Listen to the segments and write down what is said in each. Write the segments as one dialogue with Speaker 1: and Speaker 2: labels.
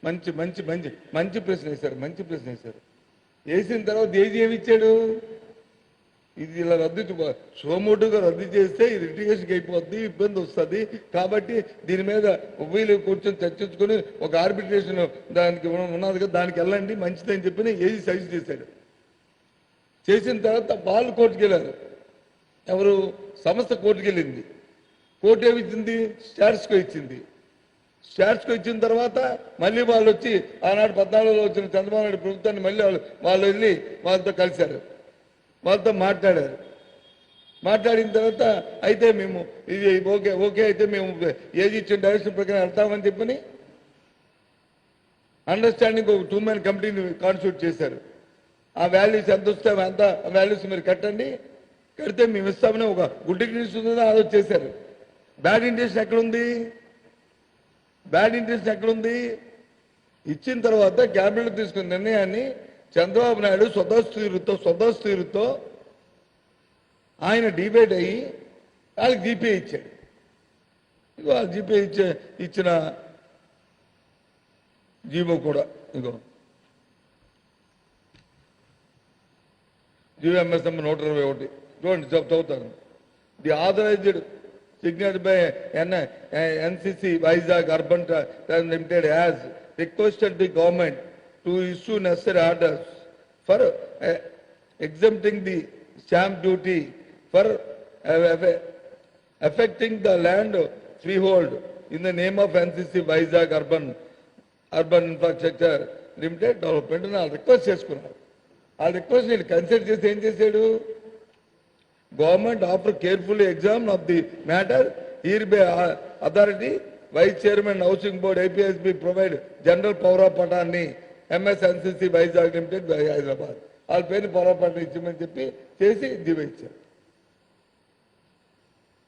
Speaker 1: మంచి మంచి మంచి మంచి ప్రశ్న వేశారు, మంచి ప్రశ్న వేశారు. వేసిన తర్వాత ఏజీ ఏమి ఇచ్చాడు? ఇది ఇలా సోమోటుగా రద్దు చేస్తే ఇది లిటిగేషన్కి అయిపోద్ది, ఇబ్బంది వస్తుంది, కాబట్టి దీని మీద వీళ్ళు కూర్చొని చర్చించుకొని ఒక ఆర్బిట్రేషన్ దానికి ఉన్నది కదా, దానికి వెళ్ళండి మంచిదని చెప్పి ఏజీ సజెస్ట్ చేశాడు. చేసిన తర్వాత వాళ్ళు కోర్టుకు వెళ్ళారు. ఎవరు? సంస్థ కోర్టుకు వెళ్ళింది. కోర్టు ఏమిచ్చింది? స్టాట్స్కో ఇచ్చింది. స్టాట్స్కో ఇచ్చిన తర్వాత మళ్ళీ వాళ్ళు వచ్చి ఆనాడు 14లో వచ్చిన చంద్రబాబు నాయుడు ప్రభుత్వాన్ని మళ్ళీ వాళ్ళు వెళ్ళి వాళ్ళతో కలిశారు, వాళ్ళతో మాట్లాడారు. మాట్లాడిన తర్వాత అయితే మేము ఇది ఓకే ఓకే అయితే మేము ఏది ఇచ్చిన డైరెక్షన్ ప్రకారం వెళ్తామని చెప్పని అండర్స్టాండింగ్ ఒక 2 man కమిటీని కాన్స్టిట్యూట్ చేశారు. ఆ వాల్యూస్ ఎంత వస్తే అంత వాల్యూస్ మీరు కట్టండి, కడితే మేము ఇస్తామని ఒక గుడ్ ఇంటెన్షన్ ఉందని ఆలోచన చేశారు. బ్యాడ్ ఇంటెన్షన్ ఎక్కడుంది? బ్యాడ్ ఇంటెన్షన్ ఎక్కడుంది? ఇచ్చిన తర్వాత క్యాబినెట్ తీసుకున్న నిర్ణయాన్ని చంద్రబాబు నాయుడు స్వదస్తీరుతో ఆయన డిబేట్ అయ్యి వాళ్ళకి జీపీఏ ఇచ్చాడు. ఇగో ఆ జీపీఏ ఇచ్చిన జీవో కూడా ఇగో జీవోఎంఎస్ఎం 121 చూడండి, చదువుతాను. The authorised signed by NCC Vizag Urban Limited has requested the government to issue necessary orders for exempting the stamp duty for affecting the land freehold in the name of NCC Vizag Urban Infrastructure Limited Development అని request చేసుకున్నారు. ఆ request నేను consider చేసి ఏం చేశాడు? Government after carefully exam of the matter here by authority vice chairman housing board APSB provide general power of పటాన్ని MS NCC Vizag limited Hyderabad వాళ్ళ పేరుని పవర్ ఆఫ్ పటాన్ని ఇచ్చామని చెప్పి చేసి జీవో ఇచ్చారు.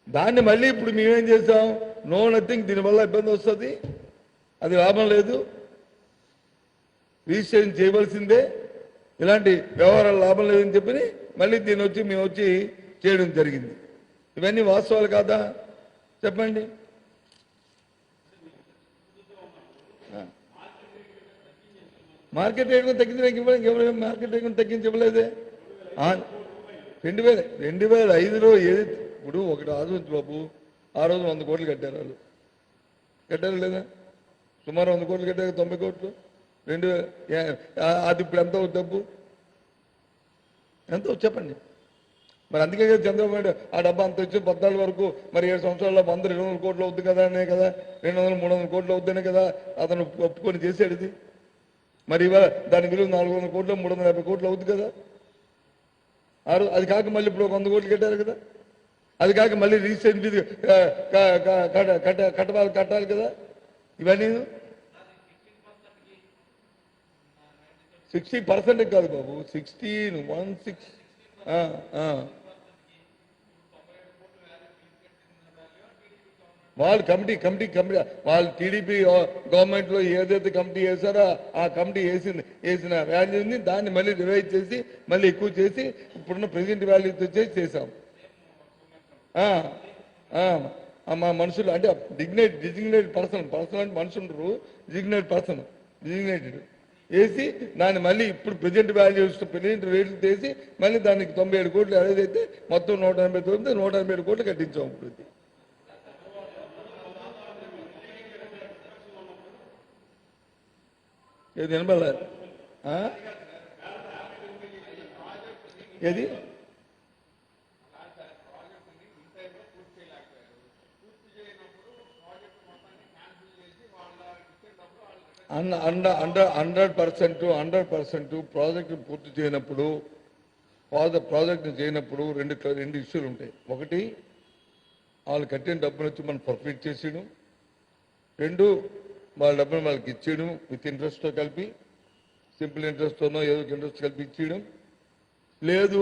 Speaker 1: దాన్ని మళ్ళీ ఇప్పుడు మేమేం చేసాం? నో నథింగ్, దీనివల్ల ఇబ్బంది వస్తుంది, అది లాభం లేదు, రిజిస్ట్రేషన్ చేయవలసిందే, ఇలాంటి వ్యవహారాలు లాభం లేదని చెప్పి మళ్ళీ మేము వచ్చి చేయడం జరిగింది. ఇవన్నీ వాస్తవాలు కాదా? చెప్పండి. మార్కెట్ రేట్ తగ్గించడానికి ఎవరు మార్కెట్ రేట్ తగ్గించి ఇవ్వలేదే? 2005లో ఏది ఇప్పుడు ఒకటి ఆలోచించు బాబు, ఆ రోజు 100 కోట్లు కట్టారు వాళ్ళు, కట్టారు లేదా? సుమారు 100 కోట్లు కట్టారు, 90 కోట్లు 2000. అది ఇప్పుడు ఎంత డబ్బు ఎంతో చెప్పండి. మరి అందుకే కదా చంద్రబాబు నాయుడు ఆ డబ్బా అంత వచ్చి 14 వరకు మరి 7 సంవత్సరాల్లో 200 కోట్లు అవుద్ది కదా అనే కదా, 200-300 కోట్లు అవుద్దనే కదా అతను ఒప్పుకొని చేశాడు ఇది. మరి ఇవాళ దాని విలువ 400 కోట్లు 350 కోట్లు అవుద్ది కదా. అది కాక మళ్ళీ ఇప్పుడు 100 కోట్లు కట్టారు కదా. అది కాక మళ్ళీ రిజిస్ట్రేషన్ ఫీజు కట్టాలి కదా. ఇవన్నీ 60% కాదు బాబు, 16 వాళ్ళు కమిటీ వాళ్ళు టీడీపీ గవర్నమెంట్లో ఏదైతే కమిటీ వేసారో ఆ కమిటీ వేసిన వాల్యూని దాన్ని మళ్ళీ రివైజ్ చేసి మళ్ళీ ఎక్కువ చేసి ఇప్పుడున్న ప్రెజెంట్ వాల్యూతో చేసాం. మా మనుషులు అంటే డిజిగ్నేటెడ్ పర్సన్ అంటే మనుషులు ఉండరు, డిజిగ్నేటెడ్ వేసి దాన్ని మళ్ళీ ఇప్పుడు ప్రెజెంట్ వాల్యూస్ ప్రెజెంట్ రేట్లు తీసి మళ్ళీ దానికి 97 కోట్లు ఏదైతే మొత్తం 187 కోట్లు కట్టించాం. ఇప్పుడు ఏది వినబడలే? ఏది హండ్రెడ్ పర్సెంట్ ప్రాజెక్టు పూర్తి చేయనప్పుడు రెండు ఇష్యూలు ఉంటాయి. ఒకటి వాళ్ళు కట్టిన డబ్బులు వచ్చి మనం పర్ఫెక్ట్ చేసేయడం, 2 వాళ్ళ డబ్బులు వాళ్ళకి ఇచ్చేయడం విత్ ఇంట్రెస్ట్తో కలిపి, సింపుల్ ఇంట్రెస్ట్తోనో ఏదో ఇంట్రెస్ట్ కలిపి ఇచ్చేయడం. లేదు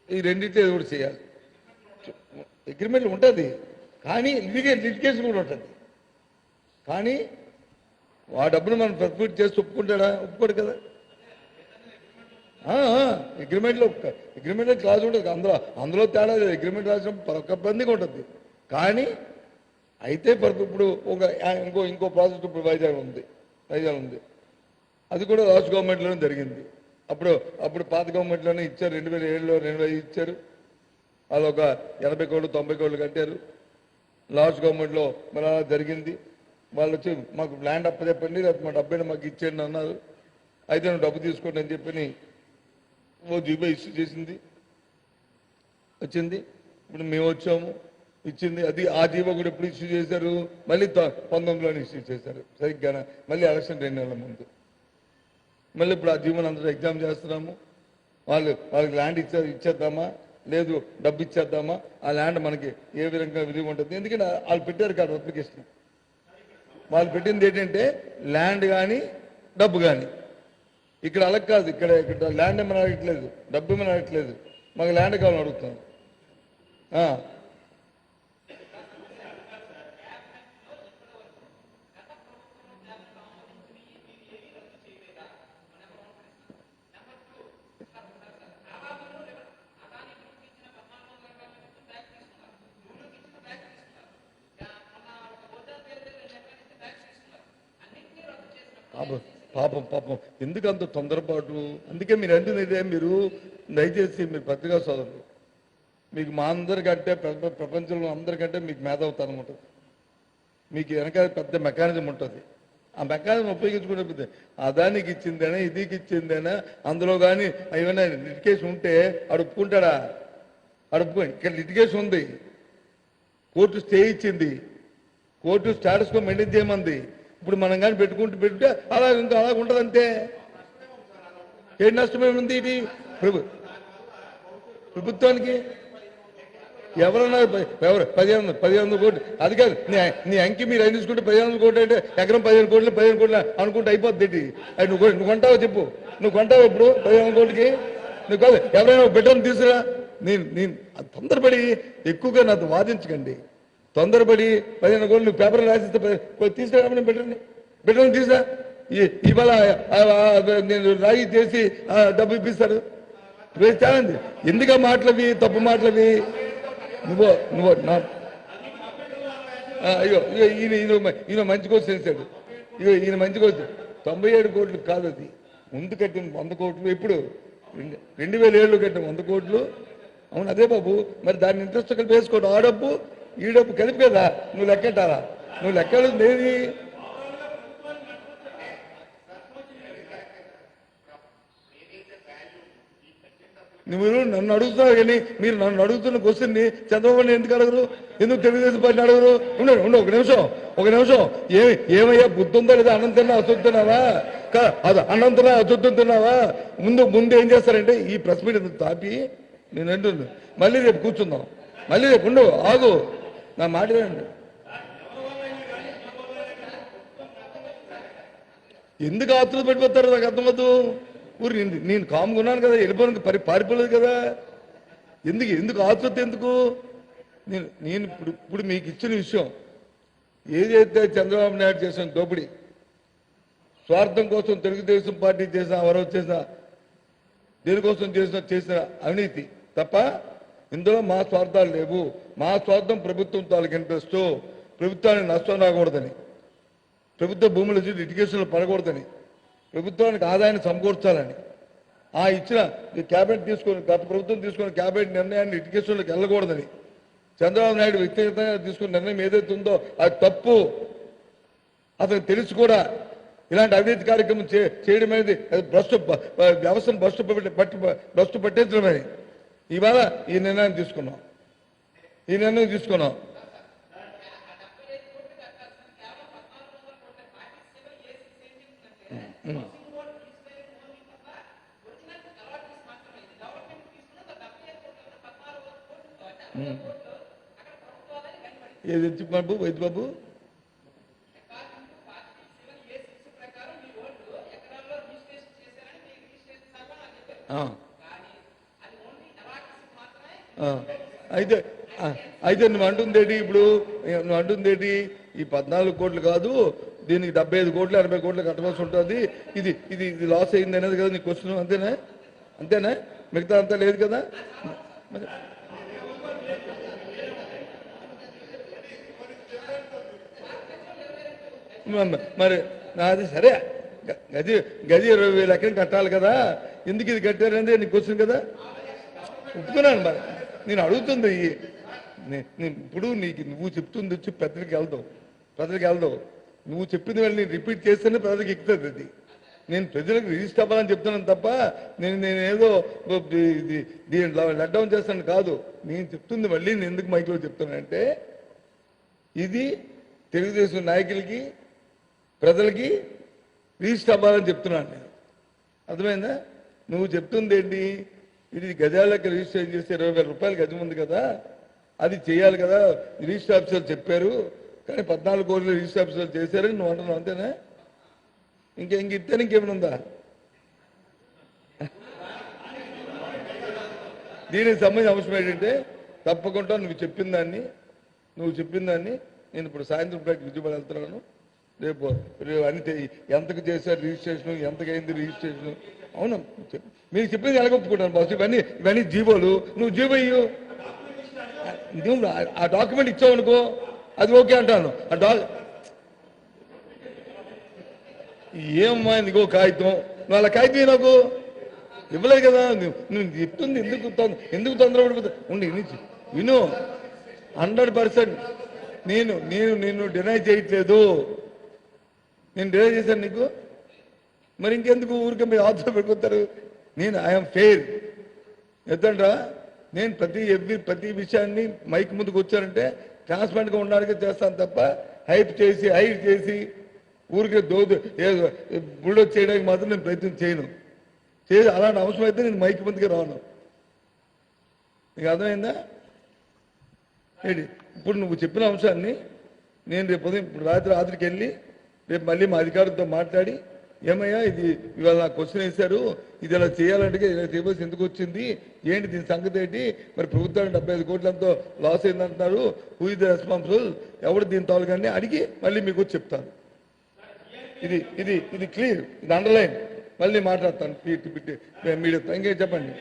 Speaker 1: ఈ రెండింటిలో ఏదో కూడా చేయాలి. అగ్రిమెంట్ ఉంటుంది కానీ లిటిగేషన్ కూడా ఉంటుంది. కానీ ఆ డబ్బును మనం పర్ఫెక్ట్ చేసి ఒప్పుకుంటాడా? ఒప్పుకోడు కదా. అగ్రిమెంట్లో క్లాజ్ ఉంటుంది, అందులో తేడా లేదు. అగ్రిమెంట్ రాసినప్పుడు పకడ్బందీగా ఉంటుంది. కానీ అయితే ఇప్పుడు ఇంకో ప్రాజెక్ట్ ఇప్పుడు వైజాగ్ ఉంది, వైజాగ్ ఉంది. అది కూడా లాస్ట్ గవర్నమెంట్లోనే జరిగింది. అప్పుడు అప్పుడు పాత గవర్నమెంట్లోనే ఇచ్చారు. 2007లో 2005 ఇచ్చారు. వాళ్ళు ఒక 80 కోట్లు 90 కోట్లు కట్టారు. లాస్ట్ గవర్నమెంట్లో మరి అలా జరిగింది. వాళ్ళు వచ్చి మాకు ల్యాండ్ అప్పచెప్పండి, లేకపోతే మా డబ్బుని మాకు ఇచ్చేయండి అన్నారు. అయితే నువ్వు డబ్బు తీసుకోండి అని చెప్పని ఓ జీబో ఇష్యూ చేసింది, వచ్చింది. ఇప్పుడు మేము వచ్చాము, ఇచ్చింది. అది ఆ జీవో కూడా ఎప్పుడు ఇష్యూ చేశారు? మళ్ళీ 19లోనే ఇష్యూ చేశారు. సరిగ్గా మళ్ళీ ఎలక్షన్ 2 నెలల ముందు. మళ్ళీ ఇప్పుడు ఆ జీవోని అందరూ ఎగ్జామ్ చేస్తున్నాము. వాళ్ళకి ల్యాండ్ ఇచ్చేద్దామా, లేదు డబ్బు ఇచ్చేద్దామా, ఆ ల్యాండ్ మనకి ఏ విధంగా విలువ ఉంటుంది? ఎందుకంటే వాళ్ళు పెట్టారు కాదు అప్లికేషన్. వాళ్ళు పెట్టింది ఏంటంటే ల్యాండ్ కానీ డబ్బు కానీ. ఇక్కడ అలా కాదు. ఇక్కడ ల్యాండ్ ఏమైనా అడగట్లేదు, డబ్బు ఏమైనా అడగట్లేదు, మాకు ల్యాండ్ కావాలని అడుగుతాం. పాపం పాపం ఎందుకు అంత తొందరపాటు? అందుకే మీరు అంటుంది ఇదే. మీరు దయచేసి మీరు పత్రికా సోదరులు, మీకు మా అందరికంటే ప్రపంచంలో అందరికంటే మీకు మేధావుతనం ఉంటుంది. మీకు వెనకాల పెద్ద మెకానిజం ఉంటుంది. ఆ మెకానిజం ఉపయోగించుకునే అదానికి ఇచ్చిందేనా, ఇదికి ఇచ్చిందేనా, అందులో కానీ ఏమైనా లిటిగేషన్ ఉంటే అడుపుకుంటాడా? అడుపుకో. ఇక్కడ లిటిగేషన్ ఉంది, కోర్టు స్టే ఇచ్చింది, కోర్టు స్టాటస్ కో మెయింటైన్ చేయమంది. ఇప్పుడు మనం కానీ పెట్టుకుంటే అలా ఇంకా అలాగ ఉంటుంది అంతే. ఏం నష్టమేముంది? ఇది ప్రభుత్వానికి ఎవరన్నా 1500 కోట్లు అది కాదు. నీ అంకి మీరు అయిన తీసుకుంటే 1500 కోట్లు అంటే ఎకరం 15 కోట్లు అనుకుంటే అయిపోద్ది. అది నువ్వు కొంటావో చెప్పు. నువ్వు కొంటావు ఇప్పుడు 1500 కోట్లకి? నువ్వు కాదు, ఎవరైనా బిడ్డను తీసుకురా. నేను తొందరపడి ఎక్కువగా నాతో వాదించకండి. తొందరపడి 15 కోట్లు నువ్వు పేపర్లు రాసిస్తే తీసుకురా, బిడ్డను తీసుకురా. ఇవాళ నేను రాయి చేసి డబ్బు ఇప్పిస్తాడు. ఛాలెంజ్ ఎందుక మాటలవి, తప్పు మాటలవి. నువ్వు అయ్యో ఈయన మంచి కోసం చేశాడు. ఈయన మంచి కోసం 97 కోట్లు కాదు, అది ముందు కట్టిన 100 కోట్లు. ఎప్పుడు 2007లో కట్టిన 100 కోట్లు. అవును, అదే బాబు. మరి దాన్ని ఇంట్రెస్ట్ కలిపి వేసుకోవడం. ఆ డబ్బు ఈ డబ్బు కలిపి కదా నువ్వు లెక్కెట్టాలా? నువ్వు లెక్కలేదు ఏది? నువ్వు నన్ను అడుగుతున్నావు కానీ మీరు నన్ను అడుగుతున్న క్వశ్చన్ని చంద్రబాబు ఎందుకు అడగరు? ఎందుకు తెలుగుదేశం పార్టీని అడగరు? ఉండు ఒక నిమిషం. ఏమయ్యా బుద్ధి ఉందా లేదా? అన్నం తిన్నా అసొత్తు తిన్నావా? అది అన్నం తిన్నా అసొత్తు తిన్నావా? ముందు ఏం చేస్తారంటే ఈ ప్రెస్ మీట్ తాపి నేను అంటుంది. మళ్ళీ రేపు కూర్చుందాం. మళ్ళీ రేపు ఆగు, నా మాట వినండి. ఎందుకు ఆత్రుత పెట్టిపోతారు నాకు అర్థమవుతూ. ఊరి నేను కామ్గా ఉన్నాను కదా, వెళ్ళిపోను పారిపోలేదు కదా. ఎందుకు ఆత్రుత ఎందుకు? నేను ఇప్పుడు మీకు ఇచ్చిన విషయం ఏదైతే చంద్రబాబు నాయుడు చేసిన దోపిడీ, స్వార్థం కోసం తెలుగుదేశం పార్టీ చేసిన ఎవరో చేసిన దేనికోసం చేసిన అవినీతి తప్ప ఇందులో మా స్వార్థాలు లేవు. మా స్వార్థం ప్రభుత్వం తాలూకు ఇంట్రెస్ట్, ప్రభుత్వానికి నష్టం రాకూడదని, ప్రభుత్వ భూముల లిటిగేషన్లు పడకూడదని, ప్రభుత్వానికి ఆదాయాన్ని సమకూర్చాలని, ఆ ఇచ్చిన క్యాబినెట్ గత ప్రభుత్వం తీసుకున్న క్యాబినెట్ నిర్ణయాన్ని లిటిగేషన్లకు వెళ్ళకూడదని, చంద్రబాబు నాయుడు వ్యక్తిగతంగా తీసుకున్న నిర్ణయం ఏదైతే ఉందో అది తప్పు, అతనికి తెలిసి కూడా ఇలాంటి అవినీతి కార్యక్రమం చేయడం అనేది వ్యవస్థను భ్రష్టు పట్టించడమని ఇవాళ ఈ నిర్ణయం తీసుకున్నాం. ఏది బాబు వైద్య బాబు? అయితే నువ్వు అంటుందేటి ఇప్పుడు? నువ్వు అంటుందేటి? ఈ 14 కోట్లు కాదు, దీనికి 75 కోట్లు 80 కోట్లు కట్టవలసి ఉంటుంది. ఇది లాస్ అయింది అనేది కదా నీ క్వశ్చన్. అంతేనా? మిగతా అంతా లేదు కదా? మరి నాది సరే గది గది 20,000 ఎకరం కట్టాలి కదా, ఎందుకు ఇది కట్టారంటే నీకు క్వశ్చన్ కదా, ఒప్పుకున్నాను. మరి నేను అడుగుతుంది ఇప్పుడు నీకు నువ్వు చెప్తుంది వచ్చి ప్రజలకు వెళ్దావు, నువ్వు చెప్పింది వెళ్ళి నేను రిపీట్ చేస్తేనే ప్రజలకు ఎక్కుతుంది. అది నేను ప్రజలకు రిజిస్టర్ అవ్వాలని చెప్తున్నాను తప్ప నేనేదో దీంట్లో లెట్ డౌన్ చేస్తాను కాదు. నేను చెప్తుంది మళ్ళీ నేను ఎందుకు మైక్లో చెప్తానంటే ఇది తెలుగుదేశం నాయకులకి ప్రజలకి రిజిస్టర్ అవ్వాలని చెప్తున్నాను నేను. అర్థమైందా? నువ్వు చెప్తుంది ఏంటి, ఇది గజాలకి రిజిస్ట్రేషన్ చేస్తే 20,000 రూపాయలు గజం ఉంది కదా, అది చేయాలి కదా, రిజిస్టర్ ఆఫీసర్లు చెప్పారు కానీ 14 కోట్లు రిజిస్టర్ ఆఫీసర్లు చేశారని నువ్వు అంటున్నావు, అంతేనా? ఇంకేమైనా ఇంకేమైనా ఉందా? దీనికి సంబంధించిన అంశం ఏంటంటే తప్పకుండా నువ్వు చెప్పిన దాన్ని నేను ఇప్పుడు సాయంత్రం ప్లేట్ విజయవాడ వెళ్తున్నాను. రేపు అన్ని ఎంతకు చేశారు రిజిస్ట్రేషన్, ఎంతకైంది రిజిస్ట్రేషన్. అవును, మీకు చెప్పింది ఎలాగ ఒప్పుకుంటాను బాస్. ఇవన్నీ జీవోలు, నువ్వు జీవో ఇయ్యు, నువ్వు ఆ డాక్యుమెంట్ ఇచ్చావు అనుకో అది ఓకే అంటాను. ఏమమ్మా నీకో కాగితం, నువ్వు అలా కాగితం నాకు ఇవ్వలేదు కదా, నువ్వు చెప్తుంది ఎందుకు తొందరపడిపోతా ఉండి విను. 100% నేను డినై చేయట్లేదు, నేను డినై చేశాను నీకు, మరి ఇంకెందుకు ఊరికే మీరు ఆఫీస్లో పెట్టుకుంటారు. నేను ఐఎమ్ ఫెయిర్ ఎద్దండ్రా, నేను ప్రతి విషయాన్ని మైక్ ముందుకు వచ్చానంటే ట్రాన్స్పరెంట్గా ఉండడానికి చేస్తాను తప్ప హైట్ చేసి ఊరికే బుల్డోజ్ చేయడానికి మాత్రం నేను ప్రయత్నం చేయను. అలాంటి అవసరం అయితే నేను మైక్ ముందుకే రాను. నీకు అర్థమైందా? ఏంటి ఇప్పుడు నువ్వు చెప్పిన అంశాన్ని నేను రేపు ఇప్పుడు రాత్రికి వెళ్ళి రేపు మళ్ళీ మా అధికారులతో మాట్లాడి, ఏమయ్యా ఇది ఇవాళ నాకు క్వశ్చన్ వేశారు, ఇది ఇలా చేయాలంటే ఇలా చేయవలసి ఎందుకు వచ్చింది, ఏంటి దీని సంగతి ఏంటి, మరి ప్రభుత్వానికి 75 కోట్లంతో లాస్ అయిందంటున్నారు, హూ ఇస్ ద రెస్పాన్సిబుల్, ఎవరు దీని తాలూకాన్ని అడిగి మళ్ళీ మీకు చెప్తాను. ఇది క్లియర్, ఇది అండర్లైన్, మళ్ళీ మాట్లాడతాను మీడియా. ఇంకేం చెప్పండి.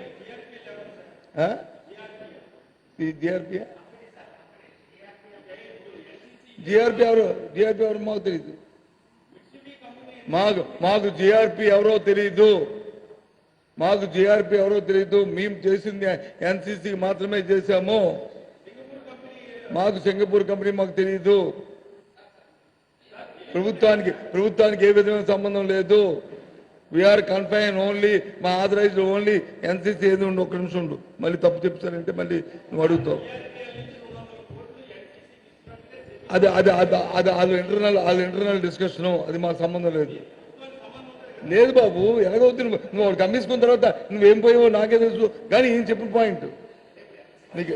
Speaker 1: జిఆర్పి ఎవరు మాకు తెలియదు, మాకు జిఆర్పి ఎవరో తెలియదు, మేము చేసింది ఎన్సీసీకి మాత్రమే చేశాము, మాకు సింగపూర్ కంపెనీ మాకు తెలియదు, ప్రభుత్వానికి ఏ విధమైన సంబంధం లేదు. వీఆర్ కన్ఫైన్ ఓన్లీ, మా ఆథరైజ్డ్ ఓన్లీ ఎన్సీసీ ఏది ఉండు. ఒక్క నిమిషం ఉండు, మళ్ళీ తప్పు చెప్తానంటే మళ్ళీ నువ్వు అడుగుతావు. అది ఇంటర్నల్ డిస్కషను, అది మాకు సంబంధం లేదు బాబు. ఎలాగవుతుంది నువ్వు వాడు కమ్మేసుకున్న తర్వాత నువ్వేం పోయావో నాకే తెలుసు, కానీ ఏం చెప్పిన పాయింట్ నీకు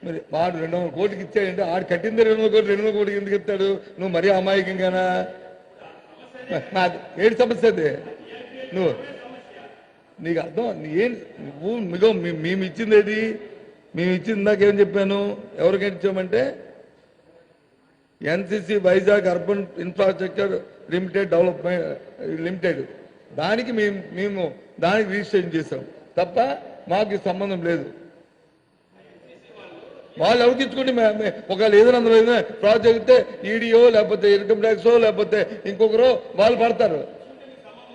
Speaker 1: మరి వాడు 200 కోట్లకి ఇచ్చాడంటే ఆడు కట్టింది 200 కోట్లకి ఎందుకు ఇస్తాడు? నువ్వు మరీ అమాయకంగానా? ఏంటి సమస్య అది? నీకు అర్థం నువ్వు మేము ఇచ్చింది ఏది? మేము ఇచ్చింది నాకేం చెప్పాను, ఎవరికైనా ఇచ్చామంటే NCC Vizag urban infrastructure limited దానికి మేము దానికి రిజిస్ట్రేషన్ చేసాం తప్ప మాకు సంబంధం లేదు. వాళ్ళు ఎవరికించుకుంటే ఒకవేళ ఏదైనా అందులో ఏదైనా ప్రాజెక్ట్ ఈడీఓ లేకపోతే ఇన్కమ్ ట్యాక్సో లేకపోతే ఇంకొకరో వాళ్ళు పడతారు.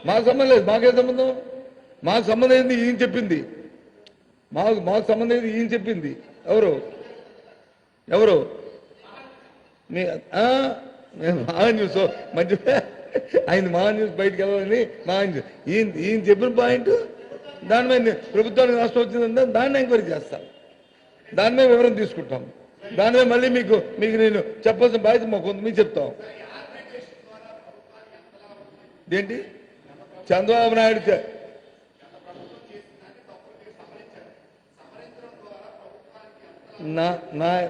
Speaker 1: మాకు సంబంధం లేదు. మాకేం సంబంధం? మాకు సంబంధం ఏంది? ఈయన చెప్పింది. మాకు సంబంధం ఏంది? ఈయన చెప్పింది. ఎవరు మహా న్యూస్ మంచి ఆయన మహా న్యూస్ బయటకు వెళ్ళాలని మహా న్యూస్ ఈయన చెప్పిన పాయింట్ దాని మీద ప్రభుత్వానికి నష్టం వచ్చిందంటే దాన్ని ఎంక్వైరీ చేస్తాం, దాని మీద వివరం తీసుకుంటాం, దాని మీద మళ్ళీ మీకు నేను చెప్పాల్సిన బాధ్యత మాకు కొంత మీకు చెప్తాం. ఏంటి చంద్రబాబు నాయుడు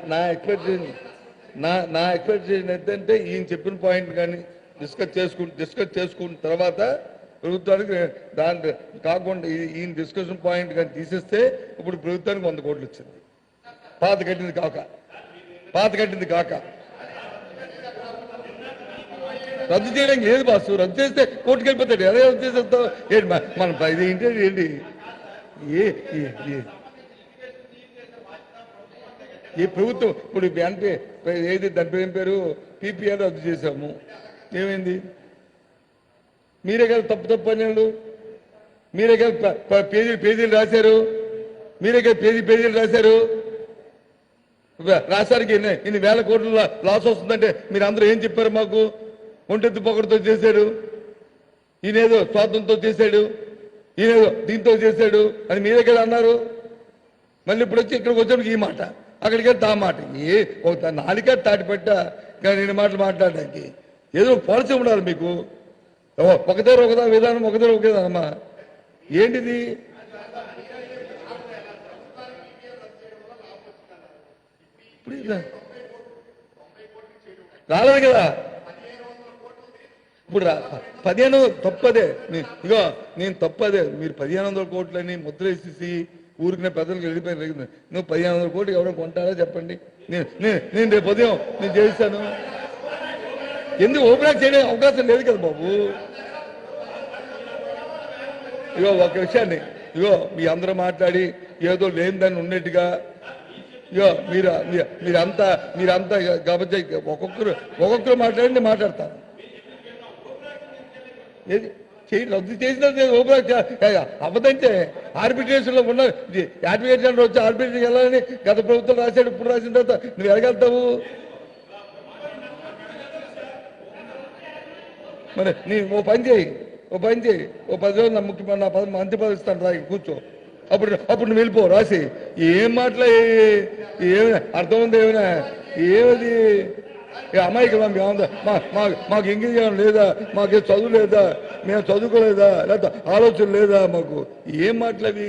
Speaker 1: నా ఎక్స్పెక్టేషన్ ఏంటంటే ఈయన చెప్పిన పాయింట్ కానీ డిస్కస్ చేసుకున్న తర్వాత ప్రభుత్వానికి దాని కాకుండా ఈయన డిస్కషన్ పాయింట్ కానీ తీసేస్తే ఇప్పుడు ప్రభుత్వానికి 100 కోట్లు వచ్చింది. పాత కట్టింది కాక రద్దు చేయడానికి లేదు బాసు. రద్దు చేస్తే కోర్టుకు వెళ్ళిపోతాడు. ఎలా రద్దు చేసేస్తావు? ఏంటి మన ఇది ఏంటి ఈ ప్రభుత్వం ఇప్పుడు అంటే ఏది దాని పేరు ఏం పేరు పీపీఆర్ రద్దు చేశాము, ఏమైంది? మీరే కదా తప్పు పనులు, మీరే కదా పేజీలు రాశారు, మీరే కదా పేజీలు రాశారు. రాష్ట్రానికి ఇన్ని వేల కోట్ల లాస్ వస్తుందంటే మీరు అందరూ ఏం చెప్పారు? మాకు ఒంటెత్తు పొగడుతో చేశాడు, ఈయనేదో స్వాతంతో చేశాడు, ఈయనేదో దీంతో చేశాడు అని మీరే కదా అన్నారు. మళ్ళీ ఇప్పుడు వచ్చి ఇక్కడికి వచ్చాడు ఈ మాట, అక్కడికి వెళ్తే ఆ మాట. ఒక నాలుక తాటిపట్ట నేను మాటలు మాట్లాడడానికి ఏదో పాలసీ ఉండాలి మీకు. ఒకదారు ఒకదా విధానం, ఒకదారు ఒక విధానమ్మా. ఏంటిది? రాలేదు కదా ఇప్పుడు. 15 తప్పదే. ఇగో నేను తప్పదే. మీరు 1500 కోట్లని ముద్ర వేసేసి ఊరికి పెద్దలకు వెళ్ళిపోయిన నువ్వు 1500 కోట్లు ఎవరైనా కొంటారో చెప్పండి, నేను రేపు ఉదయం నేను చేస్తాను. ఎందుకు ఓపెన్ చేయడానికి అవకాశం లేదు కదా బాబు. ఇగో ఒక విషయాన్ని, ఇగో మీ అందరూ మాట్లాడి ఏదో లేనిదాన్ని ఉన్నట్టుగా, ఇగో మీరంతా కాబట్టి ఒక్కొక్కరు మాట్లాడి మాట్లాడతాను. ఏది రద్దు చేసిన అవ్వదంటే ఆర్బిట్రేషన్ లో ఉన్న అడ్వకేట్ వచ్చి ఆర్బిట్రేషన్ వెళ్ళాలని గత ప్రభుత్వం రాశాడు. ఇప్పుడు రాసిన తర్వాత నువ్వు ఎలాగెళ్తావు? మరి నీ ఓ పని చేయి, ఓ 10 రోజులు నా మంత్రి పదవి ఇస్తాను, రా కూర్చో. అప్పుడు నువ్వు వెళ్ళిపో రాసి. ఏం మాటలు ఏమి అర్థం ఉంది? ఏమైనా ఏమది అమ్మాయికి మాకు ఇంగ్లీష్ లేదా, మాకు చదువు లేదా, మేము చదువుకోలేదా, లేదా ఆలోచన లేదా మాకు? ఏం మాటలవి?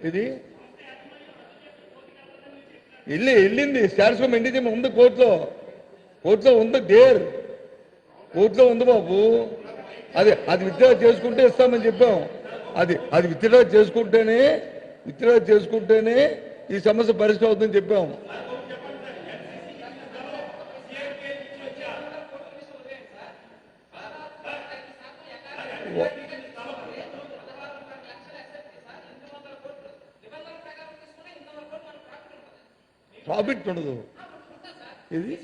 Speaker 1: ఇది వెళ్ళింది శాశ్వతం ఎండి ఉంది కోర్టులో ఉంది, కోర్టులో ఉంది బాబు. అది విత్డ్రా చేసుకుంటే ఇస్తామని చెప్పాం. అది విత్డ్రా చేసుకుంటేనే ఈ సమస్య పరిష్కారం అవుతుందని చెప్పాం. ప్రాఫిట్ ఉండదు. ఇది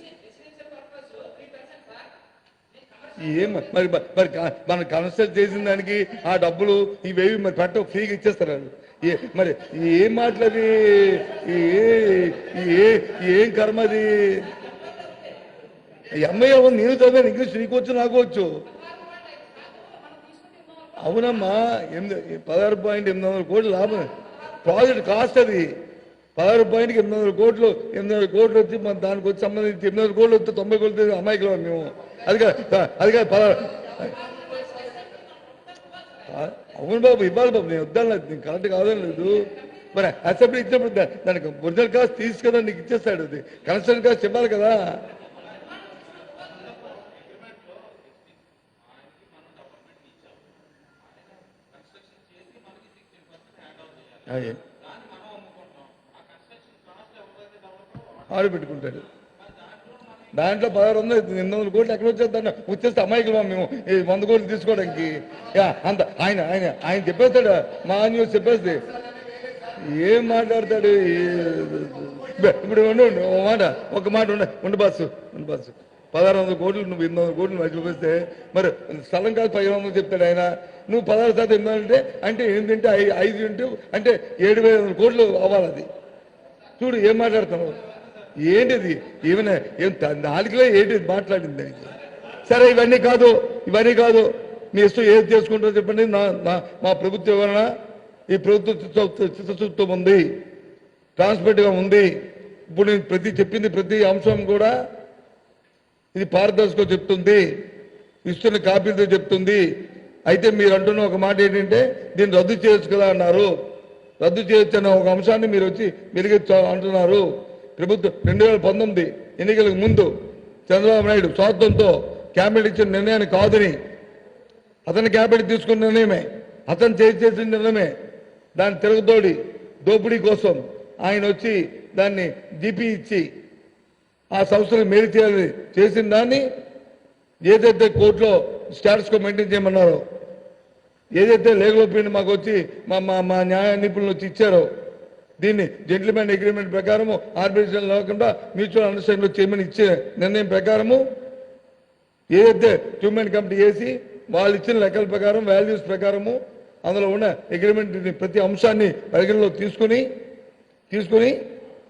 Speaker 1: ఏం మరి మనం కన్స్ట్రక్ట్ చేసిన దానికి ఆ డబ్బులు ఇవేవి మరి పెట్ట ఫ్రీగా ఇచ్చేస్తారు. మరి ఏం మాటలది? ఏం కర్మది? అమ్మాయి నేను చదివాను ఇంగ్లీష్, నీకు వచ్చు నాకు వచ్చు. అవునమ్మా, 16.800 కోట్లు లాభం ప్రాజెక్ట్ కాస్ట్. అది 16.800 కోట్లు. 800 కోట్లు వచ్చి మన దానికి వచ్చి సంబంధించి 800 కోట్లు వస్తే 90 కోట్లు అమ్మాయికి మేము. అది కాదు అవును బాబు, ఇవ్వాలి బాబు, నేను వద్దాను, నేను కరెక్ట్ కాదని లేదు. మరి అసెంబ్లీ ఇచ్చినప్పుడు దానికి ఒరిజినల్ కాస్ట్ తీసుకుదా నీకు ఇచ్చేస్తాడు. అది కన్స్ట్రక్షన్ కాస్ట్ ఇవ్వాలి కదా. ఆడు పెట్టుకుంటాడు. దాంట్లో 1600 కోట్లు ఎక్కడ వచ్చేద్దాన్ని వచ్చేస్తే అమ్మాయికి మేము 100 కోట్లు తీసుకోవడానికి అంత ఆయన చెప్పేస్తాడు. మా న్యూస్ చెప్పేస్తే ఏం మాట్లాడతాడు? ఇప్పుడు ఒక మాట ఉండు బాసు 1600 కోట్లు నువ్వు 800 కోట్లు మరి చూపిస్తే మరి స్థలం కాదు 1500 చెప్తాడు ఆయన. నువ్వు 16% అంటే 8 5 అంటే 7,500 కోట్లు అవ్వాలి. అది చూడు ఏం మాట్లాడుతున్నావు? ఏంటిది? ఏమైనా నాలుగులో ఏంటి మాట్లాడింది దానికి? సరే ఇవన్నీ కాదు, మీ ఇష్టం ఏది చేసుకుంటారో చెప్పండి. మా ప్రభుత్వం వలన ఈ ప్రభుత్వం చిత్తశుద్ధితో ఉంది, ట్రాన్స్పరెంట్గా ఉంది. ఇప్పుడు నేను చెప్పింది ప్రతి అంశం కూడా ఇది పారదర్శకంగా చెప్తుంది, ఇస్తున్న కాపీలతో చెప్తుంది. అయితే మీరు అంటున్న ఒక మాట ఏంటంటే దీన్ని రద్దు చేయొచ్చు కదా అన్నారు. రద్దు చేయొచ్చు అన్న ఒక అంశాన్ని మీరు వచ్చి వెలిగించ అంటున్నారు. ప్రభుత్వం 2019 ఎన్నికలకు ముందు చంద్రబాబు నాయుడు స్వార్థంతో క్యాబినెట్ ఇచ్చిన నిర్ణయాన్ని కాదని, అతని క్యాబినెట్ తీసుకున్న నిర్ణయమే, అతను చేసిన నిర్ణయమే. దాన్ని తిరగతోడి దోపిడీ కోసం ఆయన వచ్చి దాన్ని జీపీ ఇచ్చి ఆ సంస్థను మేలు చేయాలని చేసిన దాన్ని ఏదైతే కోర్టులో స్టాటస్ కో మెయింటైన్ చేయమన్నారో ఏదైతే లీగల్ ఒపీనియన్ మాకు వచ్చి మా మా మా న్యాయ నిపుణులు వచ్చి ఇచ్చారో దీన్ని జెంటిల్మెన్ అగ్రిమెంట్ ప్రకారము ఆర్బిట్రేషన్ లేకుండా మ్యూచువల్ అండర్స్టాండింగ్ చేయమని ఇచ్చే నిర్ణయం ప్రకారము ఏదైతే హ్యూమన్ కమిటీ వేసి వాళ్ళు ఇచ్చిన లెక్కల ప్రకారం వాల్యూస్ ప్రకారము అందులో ఉన్న అగ్రిమెంట్ ప్రతి అంశాన్ని పరిగణలో తీసుకుని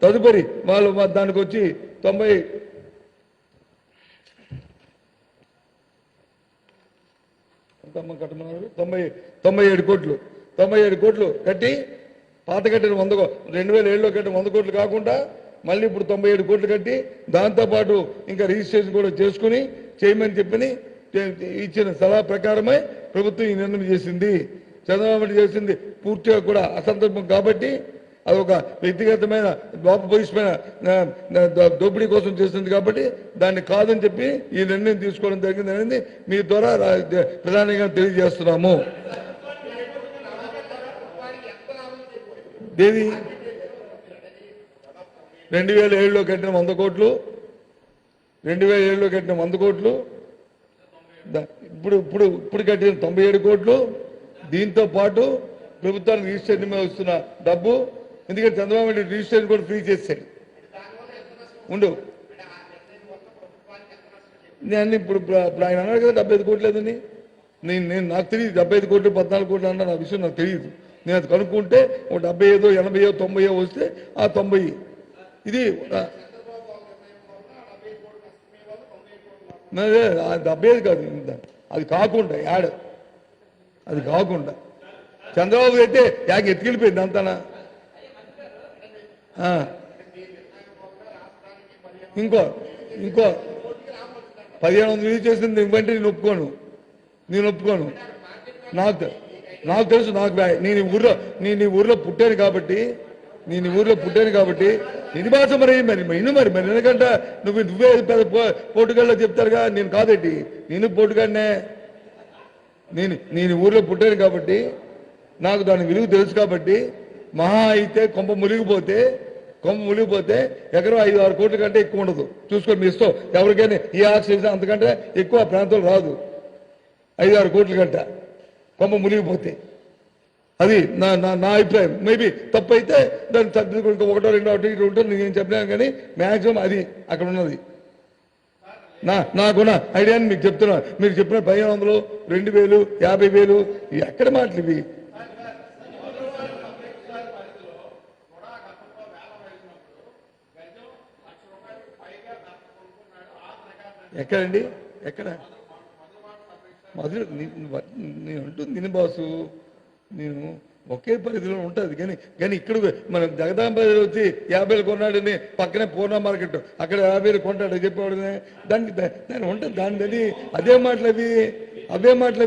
Speaker 1: తదుపరి వాళ్ళు దానికి వచ్చి 97 కోట్లు కట్టి పాత కట్టిన 2007లో కట్టిన 100 కోట్లు కాకుండా మళ్ళీ ఇప్పుడు 97 కోట్లు కట్టి దాంతోపాటు ఇంకా రిజిస్ట్రేషన్ కూడా చేసుకుని చేయమని చెప్పని ఇచ్చిన సలహా ప్రకారమే ప్రభుత్వం ఈ నిర్ణయం చేసింది. చంద్రబాబు నాయుడు చేసింది పూర్తిగా కూడా అసందర్భం కాబట్టి అదొక వ్యక్తిగతమైన లోపభూయిష్టమైన దోపిడీ కోసం చేస్తుంది కాబట్టి దాన్ని కాదని చెప్పి ఈ నిర్ణయం తీసుకోవడం జరిగిందనేది మీ ద్వారా ప్రధానంగా తెలియజేస్తున్నాము. దేవి 2007లో కట్టిన 100 కోట్లు 2007లో కట్టిన 100 కోట్లు ఇప్పుడు కట్టిన 97 కోట్లు దీంతో పాటు ప్రభుత్వానికి రిజిస్ట్రేషన్ మీద వస్తున్న డబ్బు. ఎందుకంటే చంద్రబాబు నాయుడు రిజిస్ట్రేషన్ కూడా ఫ్రీ చేశాడు. ఉండు నేను ఇప్పుడు ఆయన అన్నాడు కదా 75 కోట్లు లేదని. నాకు తెలియదు 75 కోట్లు 14 కోట్లు అన్న నా విషయం నాకు తెలియదు. నేను అది కనుక్కుంటే 75, 80, 90 వస్తే ఆ 90 ఇది 75 కాదు. అది కాకుండా అది కాకుండా చంద్రబాబు అయితే ఎత్తుకెళ్ళిపోయింది అంతనా. ఇంకో 1500 రిలీజ్ చేసింది ఇవ్వంటే నేను ఒప్పుకోను. నాకు తెలుసు. నేను ఈ ఊర్లో పుట్టాను కాబట్టి ఇది భాష మరి ఎందుకంటే నువ్వే పెద్ద పోటుగాళ్ళలో చెప్తారుగా. నేను కాదండి, నేను పోటుగాడినే. నేను ఊర్లో పుట్టాను కాబట్టి నాకు దాని విలువ తెలుసు కాబట్టి మహా అయితే కొంప మునిగిపోతే ఎకరం 5-6 కోట్ల కంటే ఎక్కువ ఉండదు. చూసుకోండి మీ ఇష్టం. ఎవరికైనా ఈ ఆక్సిజన్ అంతకంటే ఎక్కువ ప్రాంతంలో రాదు. 5-6 కోట్ల కంట కొంప మునిగిపోతే అది నా అభిప్రాయం. మేబీ తప్పు అయితే దాన్ని సర్దిద్దుకుంటూ 1-2 ఉంటుంది. నేను చెప్పినాను కానీ మ్యాక్సిమం అది అక్కడ ఉన్నది. నాకున్న ఐడియాని మీకు చెప్తున్నా. మీరు చెప్పిన 1500, 2000, 50,000 ఎక్కడ మాటలు ఇవి? ఎక్కడండి? ఎక్కడ? మధుర నేను అంటుంది నిన్న బాసు. నేను ఒకే పరిధిలో ఉంటుంది కానీ ఇక్కడ మనం జగదాంబ వచ్చి 50,000 కొన్నాడని పక్కనే పూర్ణ మార్కెట్ అక్కడ 50,000 కొంటాడు చెప్పేవాడు. దాని ఉంటుంది దాని అదే మాటలు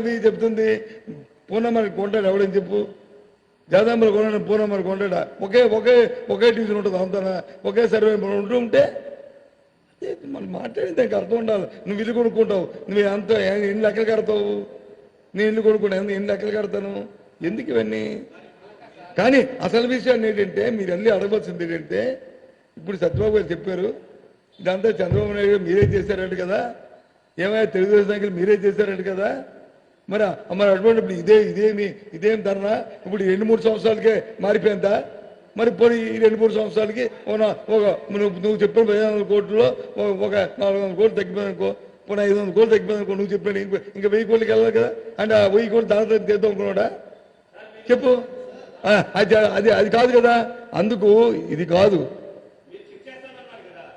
Speaker 1: అవి చెప్తుంది. పూర్ణ మార్కెట్ కొంటాడు ఎవడని చెప్పు. జగదాంబలు కొన్నాడు పూర్ణ మార్కెట్ కొంటాడా? ఒకే ట్యూషన్ ఉంటుంది అంతా. ఒకే సర్వే ఉంటే మనం మాట్లాడి దానికి అర్థం ఉండాలి. నువ్వు ఇల్లు కొనుక్కుంటావు, నువ్వు అంత ఎన్ని లెక్కలు కడతావు? నేను ఇల్లు కొనుక్కుంటాను, ఎన్ని లెక్కలు కడతాను? ఎందుకు ఇవన్నీ? కానీ అసలు విషయాన్ని ఏంటంటే మీరు అన్నీ అడగవలసింది ఏంటంటే ఇప్పుడు సత్యబాబు గారు చెప్పారు ఇదంతా చంద్రబాబు నాయుడు గారు మీరే చేశారంట కదా. ఏమైనా తెలుగుదేశం నాయకులు మీరే చేశారంట కదా. మరి అటువంటిప్పుడు ఇదేం ధరనా? ఇప్పుడు 2-3 సంవత్సరాలకే మారిపోయిందా? మరి పోనీ ఈ 2-3 సంవత్సరాలకి నువ్వు చెప్పిన 1500 కోట్లలో ఒక 400 కోట్లు తగ్గిపోయిందనుకో, పోనీ 500 కోట్లు తగ్గిపోయిందనుకో. నువ్వు చెప్పాను ఇంకా 1000 కోట్లకి వెళ్ళాలి కదా. అంటే ఆ 1000 కోట్లు దాని చేద్దాం అనుకున్నాడా? చెప్పు. అది కాదు కదా. అందుకు ఇది కాదు.